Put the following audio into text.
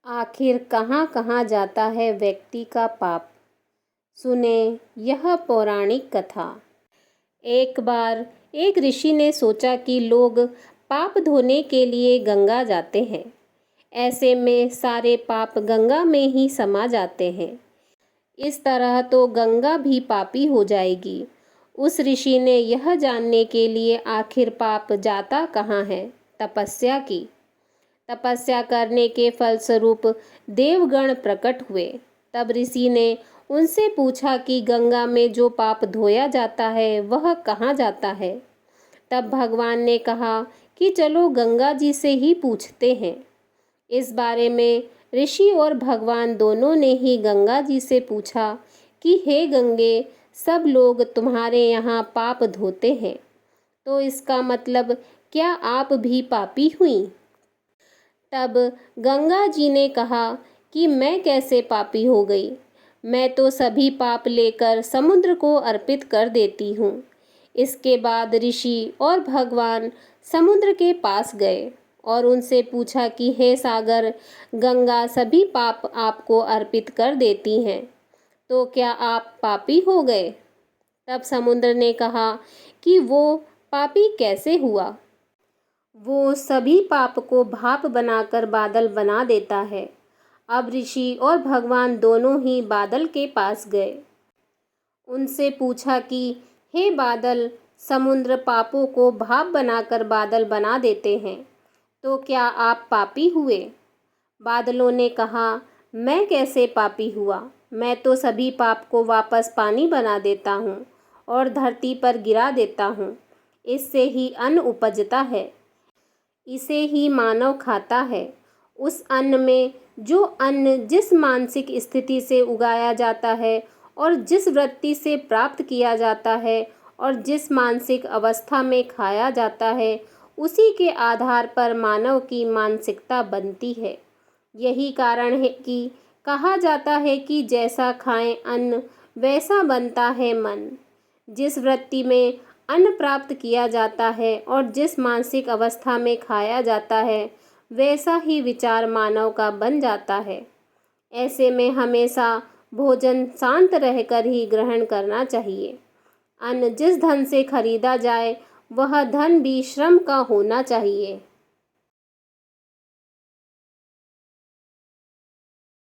आखिर कहाँ कहाँ जाता है व्यक्ति का पाप। सुने यह पौराणिक कथा। एक बार एक ऋषि ने सोचा कि लोग पाप धोने के लिए गंगा जाते हैं। ऐसे में सारे पाप गंगा में ही समा जाते हैं। इस तरह तो गंगा भी पापी हो जाएगी। उस ऋषि ने यह जानने के लिए आखिर पाप जाता कहाँ है, तपस्या की। तपस्या करने के फलस्वरूप देवगण प्रकट हुए। तब ऋषि ने उनसे पूछा कि गंगा में जो पाप धोया जाता है वह कहाँ जाता है। तब भगवान ने कहा कि चलो गंगा जी से ही पूछते हैं। इस बारे में ऋषि और भगवान दोनों ने ही गंगा जी से पूछा कि हे गंगे, सब लोग तुम्हारे यहाँ पाप धोते हैं, तो इसका मतलब क्या आप भी पापी हुई? तब गंगा जी ने कहा कि मैं कैसे पापी हो गई। मैं तो सभी पाप लेकर समुद्र को अर्पित कर देती हूँ। इसके बाद ऋषि और भगवान समुद्र के पास गए और उनसे पूछा कि हे सागर, गंगा सभी पाप आपको अर्पित कर देती हैं, तो क्या आप पापी हो गए? तब समुद्र ने कहा कि वो पापी कैसे हुआ। वो सभी पाप को भाप बनाकर बादल बना देता है। अब ऋषि और भगवान दोनों ही बादल के पास गए। उनसे पूछा कि हे बादल, समुद्र पापों को भाप बनाकर बादल बना देते हैं, तो क्या आप पापी हुए? बादलों ने कहा, मैं कैसे पापी हुआ। मैं तो सभी पाप को वापस पानी बना देता हूँ और धरती पर गिरा देता हूँ। इससे ही अन्न उपजता है, इसे ही मानव खाता है। उस अन्न में जो अन्न जिस मानसिक स्थिति से उगाया जाता है और जिस वृत्ति से प्राप्त किया जाता है और जिस मानसिक अवस्था में खाया जाता है, उसी के आधार पर मानव की मानसिकता बनती है। यही कारण है कि कहा जाता है कि जैसा खाएं अन्न वैसा बनता है मन। जिस वृत्ति में अन्न प्राप्त किया जाता है और जिस मानसिक अवस्था में खाया जाता है, वैसा ही विचार मानव का बन जाता है। ऐसे में हमेशा भोजन शांत रहकर ही ग्रहण करना चाहिए। अन्न जिस धन से खरीदा जाए, वह धन भी श्रम का होना चाहिए।